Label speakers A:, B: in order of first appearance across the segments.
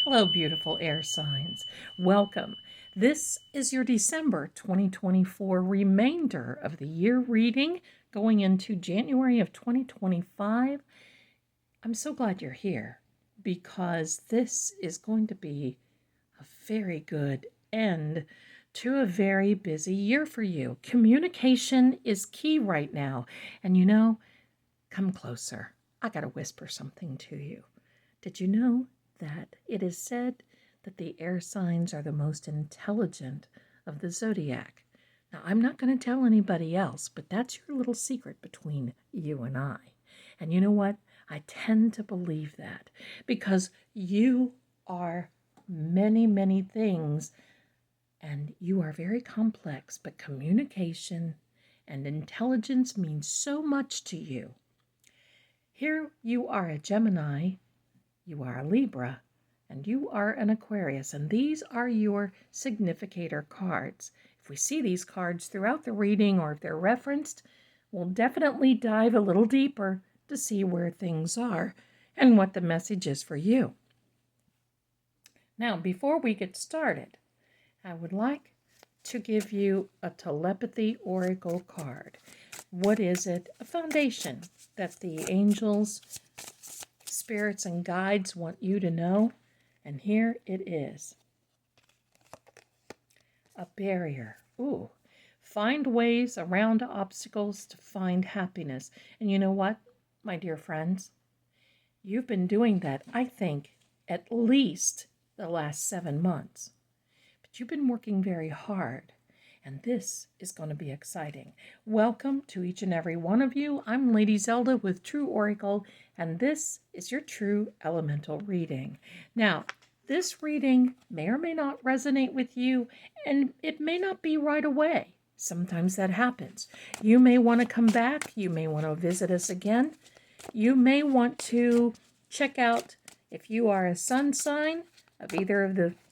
A: Hello, beautiful air signs. Welcome. This is your December 2024 remainder of the year reading going into January of 2025. I'm so glad you're here because this is going to be a very good end to a very busy year for you. Communication is key right now. And come closer. I got to whisper something to you. Did you know that it is said that the air signs are the most intelligent of the zodiac? Now, I'm not going to tell anybody else, but that's your little secret between you and I. And you know what? I tend to believe that because you are many, many things and you are very complex, but communication and intelligence means so much to you. Here you are a Gemini, you are a Libra, and you are an Aquarius, and these are your significator cards. If we see these cards throughout the reading or if they're referenced, we'll definitely dive a little deeper to see where things are and what the message is for you. Now, before we get started, I would like to give you a telepathy oracle card. What is it? A foundation that the angels, spirits, and guides want you to know. And here it is. A barrier. Ooh. Find ways around obstacles to find happiness. And you know what, my dear friends? You've been doing that, I think, at least the last 7 months. But you've been working very hard. And this is going to be exciting. Welcome to each and every one of you. I'm Lady Zelda with True Oracle, and this is your True Elemental reading. Now, this reading may or may not resonate with you, and it may not be right away. Sometimes that happens. You may want to come back. You may want to visit us again. You may want to check out, if you are a sun sign of either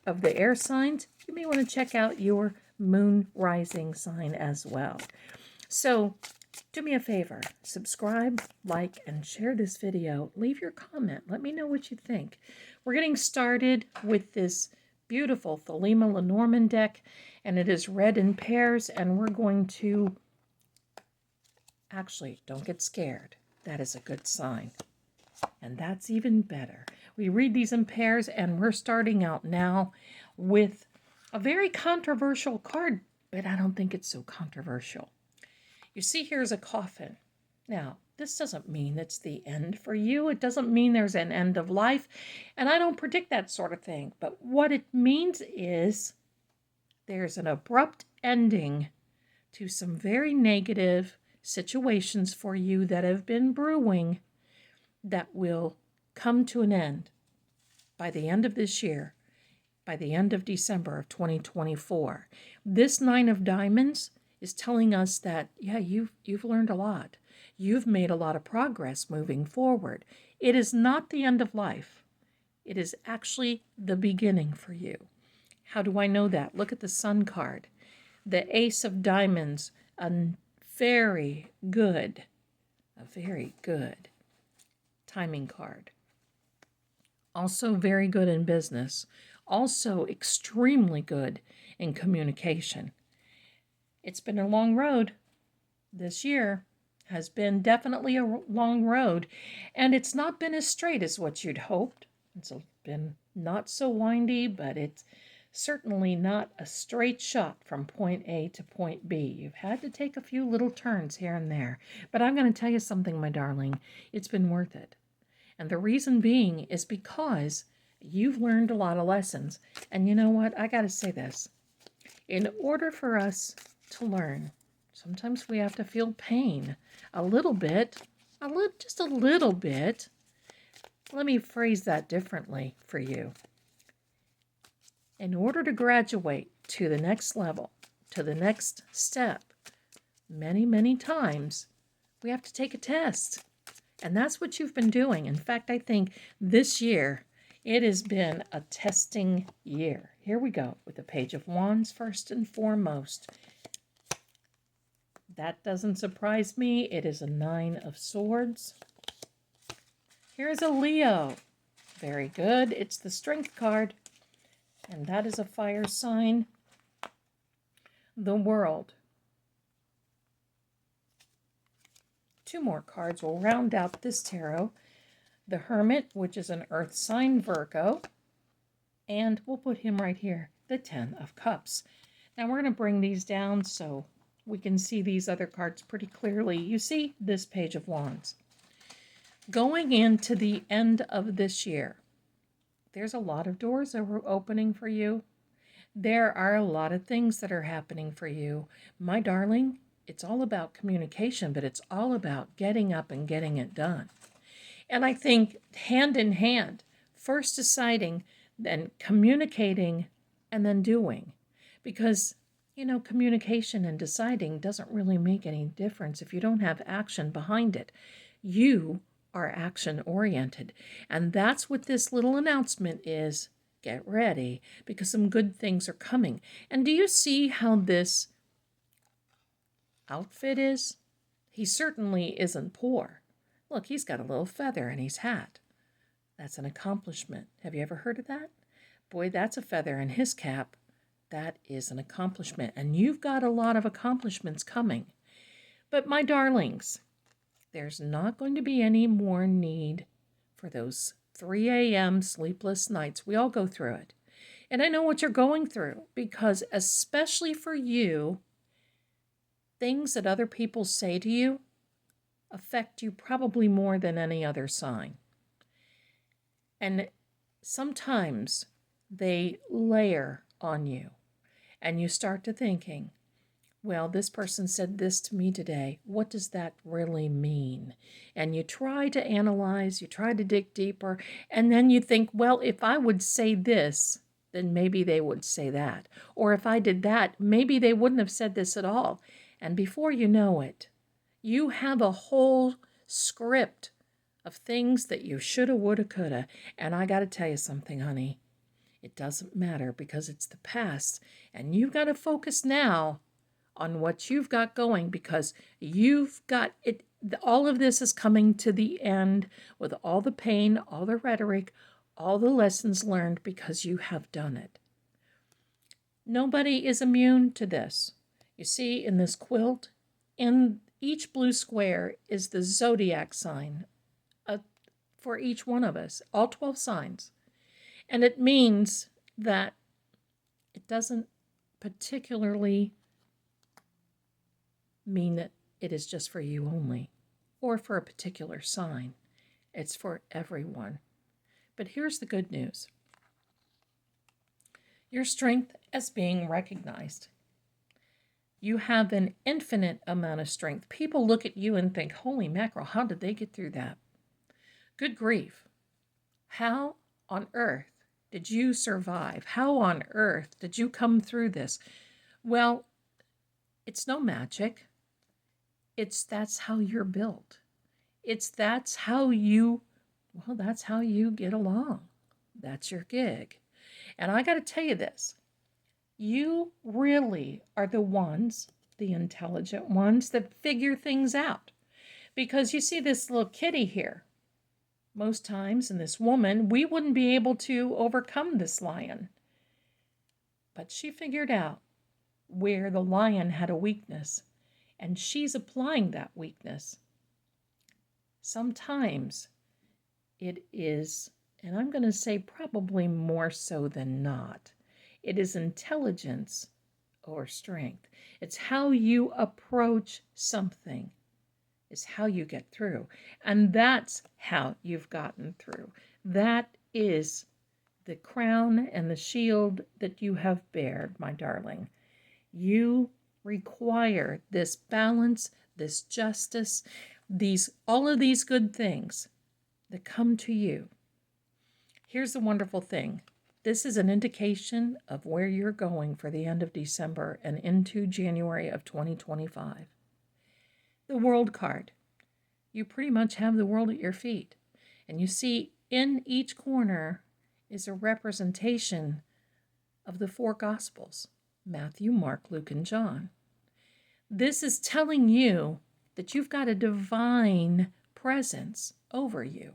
A: of the air signs, you may want to check out your moon rising sign as well. So do me a favor, subscribe, like, and share this video. Leave your comment. Let me know what you think. We're getting started with this beautiful Thelema Lenormand deck, and it is read in pairs, and we're going to, actually, don't get scared. That is a good sign. And that's even better. We read these in pairs, and we're starting out now with a very controversial card, but I don't think it's so controversial. You see, here's a coffin. Now, this doesn't mean it's the end for you. It doesn't mean there's an end of life, and I don't predict that sort of thing. But what it means is there's an abrupt ending to some very negative situations for you that have been brewing that will come to an end by the end of this year. By the end of December of 2024. This 9 of Diamonds is telling us that, yeah, you've learned a lot. You've made a lot of progress moving forward. It is not the end of life. It is actually the beginning for you. How do I know that? Look at the Sun card. The Ace of Diamonds, a very good timing card. Also very good in business. Also extremely good in communication. It's been a long road. This year has been definitely a long road, and it's not been as straight as what you'd hoped. It's been not so windy, but it's certainly not a straight shot from point A to point B. You've had to take a few little turns here and there. But I'm going to tell you something, my darling. It's been worth it. And the reason being is because you've learned a lot of lessons. And you know what? I got to say this. In order for us to learn, sometimes we have to feel pain a little bit, just a little bit. Let me phrase that differently for you. In order to graduate to the next level, to the next step, many, many times, we have to take a test. And that's what you've been doing. In fact, I think this year, it has been a testing year. Here we go with the Page of Wands first and foremost. That doesn't surprise me. It is a 9 of Swords. Here's a Leo. Very good. It's the Strength card, and that is a fire sign. The World. 2 more cards will round out this tarot. The Hermit, which is an earth sign, Virgo. And we'll put him right here, the 10 of Cups. Now we're going to bring these down so we can see these other cards pretty clearly. You see this Page of Wands. Going into the end of this year, there's a lot of doors that are opening for you. There are a lot of things that are happening for you. My darling, it's all about communication, but it's all about getting up and getting it done. And I think hand in hand, first deciding, then communicating, and then doing. Because, communication and deciding doesn't really make any difference if you don't have action behind it. You are action-oriented. And that's what this little announcement is. Get ready, because some good things are coming. And do you see how this outfit is? He certainly isn't poor. Look, he's got a little feather in his hat. That's an accomplishment. Have you ever heard of that? Boy, that's a feather in his cap. That is an accomplishment. And you've got a lot of accomplishments coming. But my darlings, there's not going to be any more need for those 3 a.m. sleepless nights. We all go through it. And I know what you're going through, because especially for you, things that other people say to you affect you probably more than any other sign. And sometimes they layer on you, and you start to thinking, well, this person said this to me today. What does that really mean? And you try to analyze, you try to dig deeper, and then you think, well, if I would say this, then maybe they would say that. Or if I did that, maybe they wouldn't have said this at all. And before you know it, you have a whole script of things that you shoulda, woulda, coulda. And I got to tell you something, honey. It doesn't matter, because it's the past. And you've got to focus now on what you've got going, because you've got it. All of this is coming to the end with all the pain, all the rhetoric, all the lessons learned, because you have done it. Nobody is immune to this. You see, in this quilt, in each blue square is the Zodiac sign for each one of us, all 12 signs. And it means that it doesn't particularly mean that it is just for you only, or for a particular sign. It's for everyone. But here's the good news. Your strength is being recognized. You have an infinite amount of strength. People look at you and think, holy mackerel, how did they get through that? Good grief. How on earth did you survive? How on earth did you come through this? Well, it's no magic. That's how you're built. That's how you get along. That's your gig. And I got to tell you this. You really are the ones, the intelligent ones, that figure things out. Because you see this little kitty here. Most times, in this woman, we wouldn't be able to overcome this lion. But she figured out where the lion had a weakness. And she's applying that weakness. Sometimes it is, and I'm going to say probably more so than not, it is intelligence or strength. It's how you approach something is how you get through. And that's how you've gotten through. That is the crown and the shield that you have bared, my darling. You require this balance, this justice, all of these good things that come to you. Here's the wonderful thing. This is an indication of where you're going for the end of December and into January of 2025. The World card. You pretty much have the world at your feet. And you see, in each corner is a representation of the 4 Gospels: Matthew, Mark, Luke, and John. This is telling you that you've got a divine presence over you.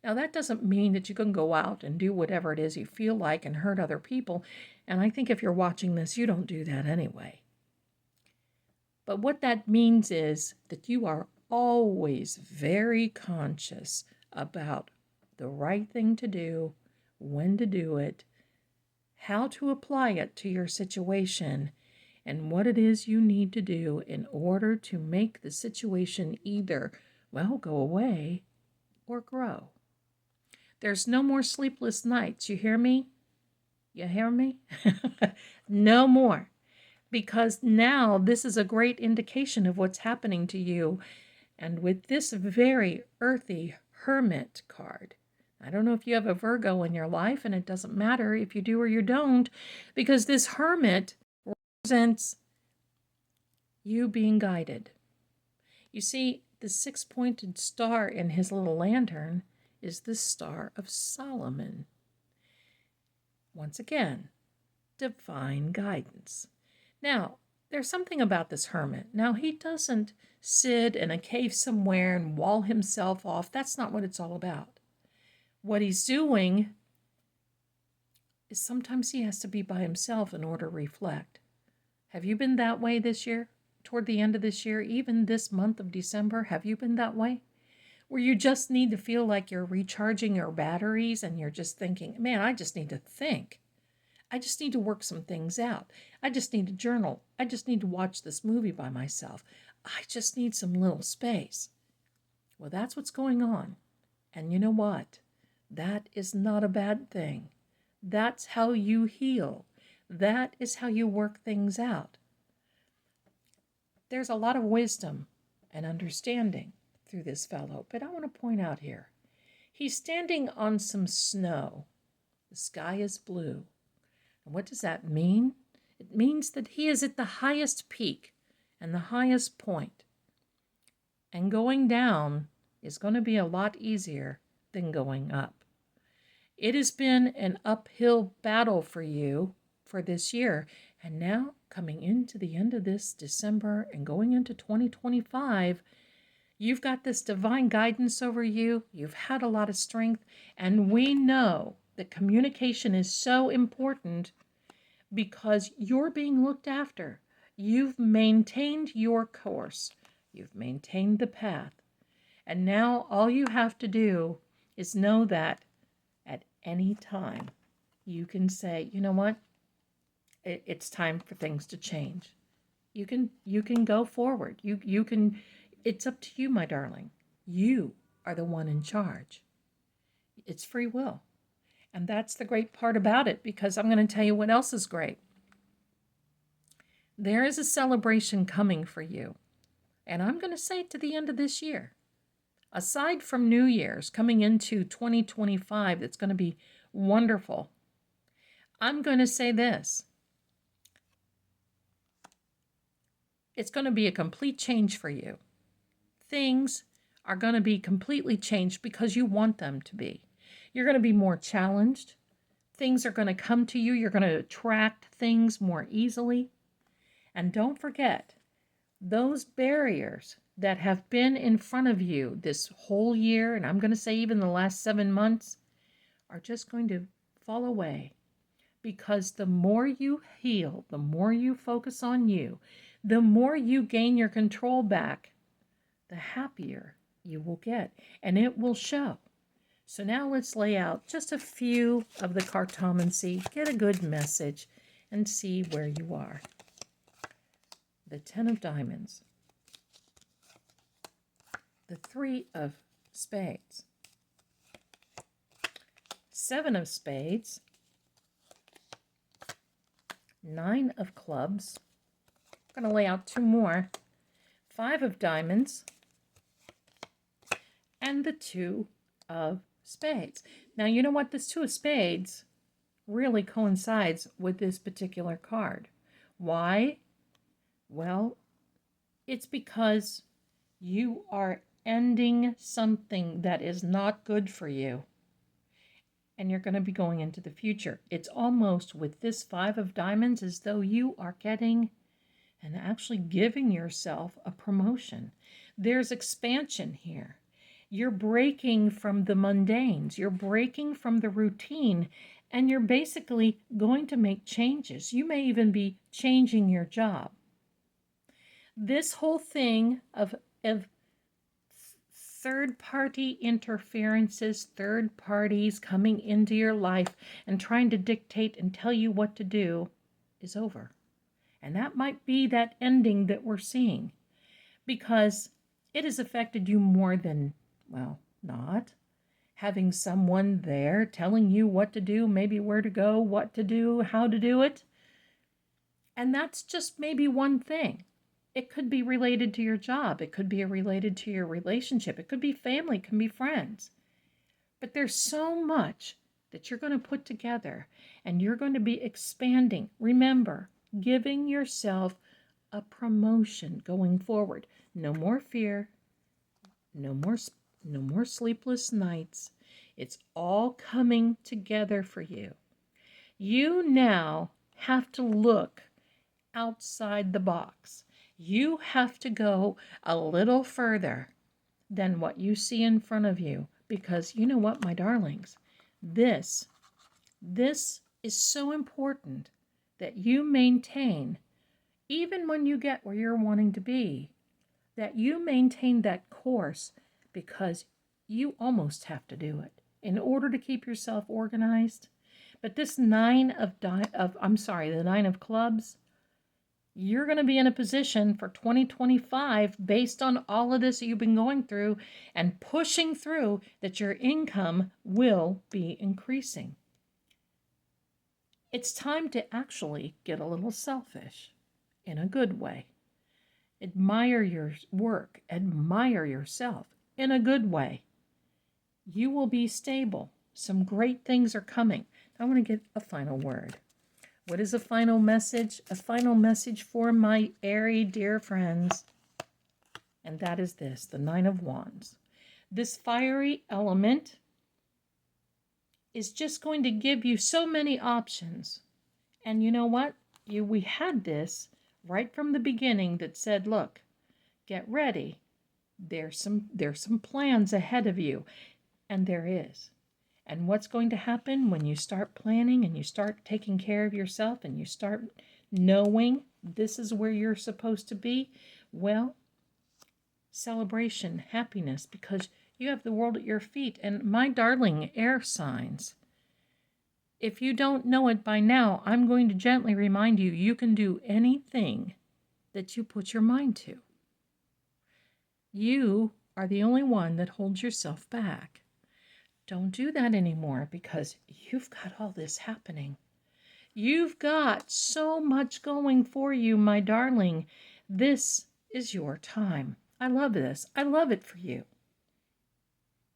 A: Now, that doesn't mean that you can go out and do whatever it is you feel like and hurt other people. And I think if you're watching this, you don't do that anyway. But what that means is that you are always very conscious about the right thing to do, when to do it, how to apply it to your situation, and what it is you need to do in order to make the situation either, well, go away or grow. There's no more sleepless nights. You hear me? You hear me? No more. Because now this is a great indication of what's happening to you. And with this very earthy Hermit card, I don't know if you have a Virgo in your life, and it doesn't matter if you do or you don't, because this Hermit represents you being guided. You see, the six-pointed star in his little lantern is the Star of Solomon. Once again, divine guidance. Now, there's something about this hermit. Now, he doesn't sit in a cave somewhere and wall himself off. That's not what it's all about. What he's doing is sometimes he has to be by himself in order to reflect. Have you been that way this year? Toward the end of this year, even this month of December, have you been that way? Where you just need to feel like you're recharging your batteries and you're just thinking, man, I just need to think. I just need to work some things out. I just need to journal. I just need to watch this movie by myself. I just need some little space. Well, that's what's going on. And you know what? That is not a bad thing. That's how you heal. That is how you work things out. There's a lot of wisdom and understanding through this fellow, but I want to point out here, he's standing on some snow. The sky is blue. And what does that mean? It means that he is at the highest peak and the highest point. And going down is going to be a lot easier than going up. It has been an uphill battle for you for this year. And now, coming into the end of this December and going into 2025, you've got this divine guidance over you. You've had a lot of strength. And we know that communication is so important because you're being looked after. You've maintained your course. You've maintained the path. And now all you have to do is know that at any time you can say, you know what? It's time for things to change. You can go forward. You can. It's up to you, my darling. You are the one in charge. It's free will. And that's the great part about it, because I'm going to tell you what else is great. There is a celebration coming for you. And I'm going to say to the end of this year. Aside from New Year's coming into 2025, that's going to be wonderful. I'm going to say this. It's going to be a complete change for you. Things are going to be completely changed because you want them to be. You're going to be more challenged. Things are going to come to you. You're going to attract things more easily. And don't forget, those barriers that have been in front of you this whole year, and I'm going to say even the last 7 months, are just going to fall away. Because the more you heal, the more you focus on you, the more you gain your control back, the happier you will get, and it will show. So now let's lay out just a few of the Cartomancy, get a good message, and see where you are. The 10 of Diamonds, the 3 of Spades, 7 of Spades, 9 of Clubs. I'm going to lay out 2 more. 5 of Diamonds, and the 2 of Spades. Now, you know what? This 2 of Spades really coincides with this particular card. Why? Well, it's because you are ending something that is not good for you. And you're going to be going into the future. It's almost with this 5 of Diamonds as though you are getting and actually giving yourself a promotion. There's expansion here. You're breaking from the mundanes. You're breaking from the routine, and you're basically going to make changes. You may even be changing your job. This whole thing of third-party interferences, third parties coming into your life and trying to dictate and tell you what to do is over. And that might be that ending that we're seeing, because it has affected you more than, well, not. Having someone there telling you what to do, maybe where to go, what to do, how to do it. And that's just maybe one thing. It could be related to your job. It could be related to your relationship. It could be family. It can be friends. But there's so much that you're going to put together, and you're going to be expanding. Remember, giving yourself a promotion going forward. No more fear. No more sleepless nights. It's all coming together for you. You now have to look outside the box. You have to go a little further than what you see in front of you, because you know what, my darlings, this is so important that you maintain, even when you get where you're wanting to be, that you maintain that course, because you almost have to do it in order to keep yourself organized. But this the Nine of Clubs, you're going to be in a position for 2025, based on all of this that you've been going through and pushing through, that your income will be increasing. It's time to actually get a little selfish in a good way. Admire your work, admire yourself in a good way. You will be stable. Some great things are coming. I want to get a final word. What is a final message? A final message for my airy dear friends. And that is this, the Nine of Wands. This fiery element is just going to give you so many options. And you know what? We had this right from the beginning that said, look, get ready. There's some plans ahead of you. And there is. And what's going to happen when you start planning and you start taking care of yourself and you start knowing this is where you're supposed to be? Well, celebration, happiness, because you have the world at your feet. And my darling air signs, if you don't know it by now, I'm going to gently remind you, you can do anything that you put your mind to. You are the only one that holds yourself back. Don't do that anymore, because you've got all this happening. You've got so much going for you, my darling. This is your time. I love this. I love it for you.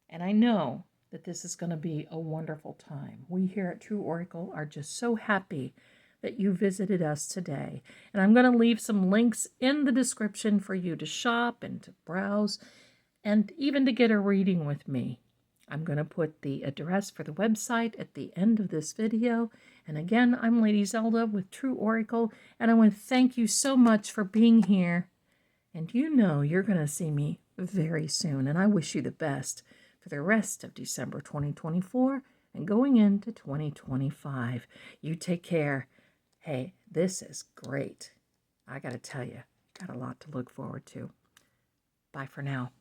A: And I know that this is going to be a wonderful time. We here at True Oracle are just so happy that you visited us today. And I'm going to leave some links in the description for you to shop and to browse and even to get a reading with me. I'm going to put the address for the website at the end of this video. And again, I'm Lady Zelda with True Oracle, and I want to thank you so much for being here. And you know you're going to see me very soon, and I wish you the best for the rest of December 2024 and going into 2025. You take care. Hey, this is great. I got to tell you, got a lot to look forward to. Bye for now.